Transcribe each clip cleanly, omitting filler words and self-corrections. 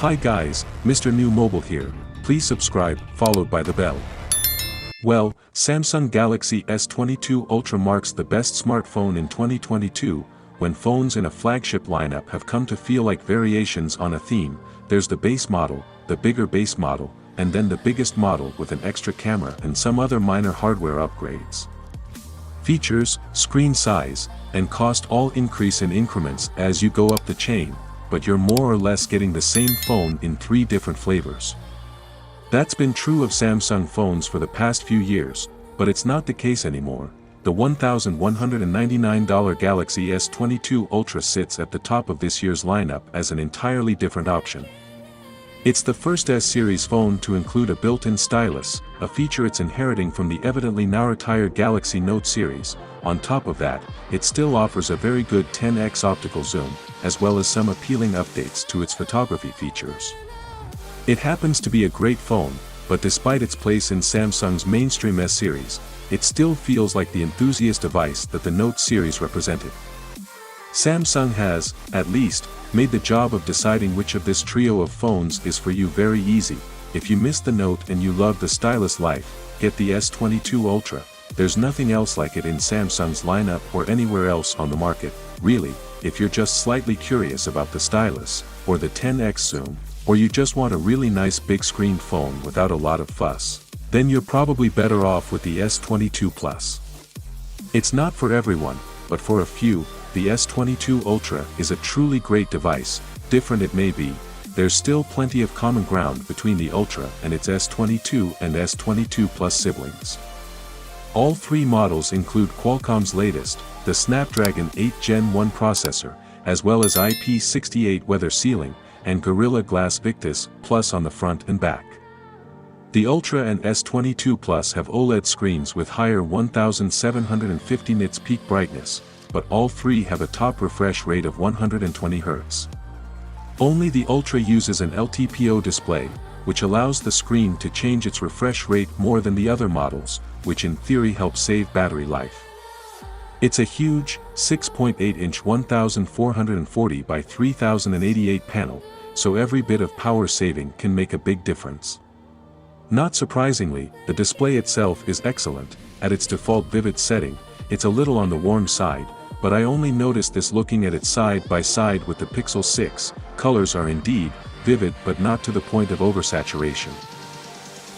Hi guys, Mrnewmobile here, please subscribe, followed by the bell. Well, Samsung Galaxy S22 Ultra marks the best smartphone in 2022, when phones in a flagship lineup have come to feel like variations on a theme. There's the base model, the bigger base model, and then the biggest model with an extra camera and some other minor hardware upgrades. Features, screen size, and cost all increase in increments as you go up the chain, but you're more or less getting the same phone in 3 different flavors. That's been true of Samsung phones for the past few years, but it's not the case anymore. The $1,199 Galaxy S22 Ultra sits at the top of this year's lineup as an entirely different option. It's the first S-series phone to include a built-in stylus, a feature it's inheriting from the evidently now-retired Galaxy Note series. On top of that, it still offers a very good 10x optical zoom, as well as some appealing updates to its photography features. It happens to be a great phone, but despite its place in Samsung's mainstream S-series, it still feels like the enthusiast device that the Note series represented. Samsung has, at least, made the job of deciding which of this trio of phones is for you very easy. If you missed the Note and you love the stylus life, get the S22 Ultra. There's nothing else like it in Samsung's lineup or anywhere else on the market, really. If you're just slightly curious about the stylus, or the 10x zoom, or you just want a really nice big screen phone without a lot of fuss, then you're probably better off with the S22 Plus. It's not for everyone, but for a few, the S22 Ultra is a truly great device. Different it may be, there's still plenty of common ground between the Ultra and its S22 and S22 Plus siblings. All 3 models include Qualcomm's latest, the Snapdragon 8 Gen 1 processor, as well as IP68 weather sealing, and Gorilla Glass Victus Plus on the front and back. The Ultra and S22 Plus have OLED screens with higher 1750 nits peak brightness, but all 3 have a top refresh rate of 120 Hz. Only the Ultra uses an LTPO display, which allows the screen to change its refresh rate more than the other models, which in theory helps save battery life. It's a huge, 6.8-inch 1440 by 3088 panel, so every bit of power saving can make a big difference. Not surprisingly, the display itself is excellent. At its default vivid setting, it's a little on the warm side, but I only noticed this looking at it side by side with the Pixel 6. Colors are indeed vivid but not to the point of oversaturation.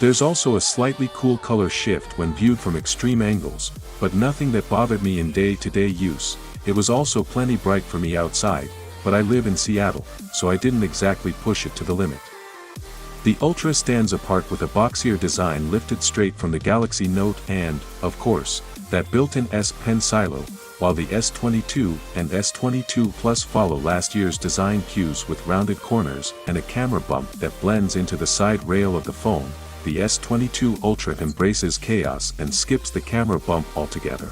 There's also a slightly cool color shift when viewed from extreme angles, but nothing that bothered me in day-to-day use. It was also plenty bright for me outside, but I live in Seattle, so I didn't exactly push it to the limit. The Ultra stands apart with a boxier design lifted straight from the Galaxy Note and, of course, that built-in S Pen silo, while the S22 and S22 Plus follow last year's design cues with rounded corners and a camera bump that blends into the side rail of the phone. The S22 Ultra embraces chaos and skips the camera bump altogether.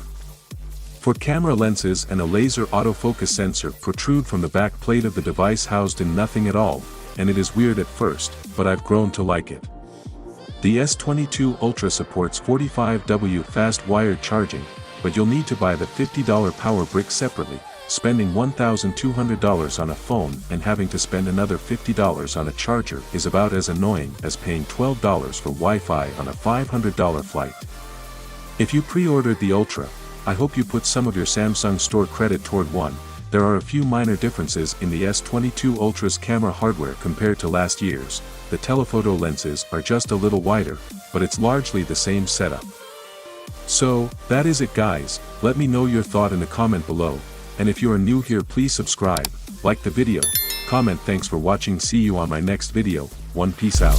For camera lenses and a laser autofocus sensor protrude from the back plate of the device housed in nothing at all, and it is weird at first, but I've grown to like it. The S22 Ultra supports 45W fast wired charging, but you'll need to buy the $50 power brick separately. Spending $1,200 on a phone and having to spend another $50 on a charger is about as annoying as paying $12 for Wi-Fi on a $500 flight. If you pre-ordered the Ultra, I hope you put some of your Samsung store credit toward one. There are a few minor differences in the S22 Ultra's camera hardware compared to last year's. The telephoto lenses are just a little wider, but it's largely the same setup. So, that is it guys. Let me know your thought in the comment below. And if you are new here, please subscribe, like the video, comment. Thanks for watching. See you on my next video. Peace out.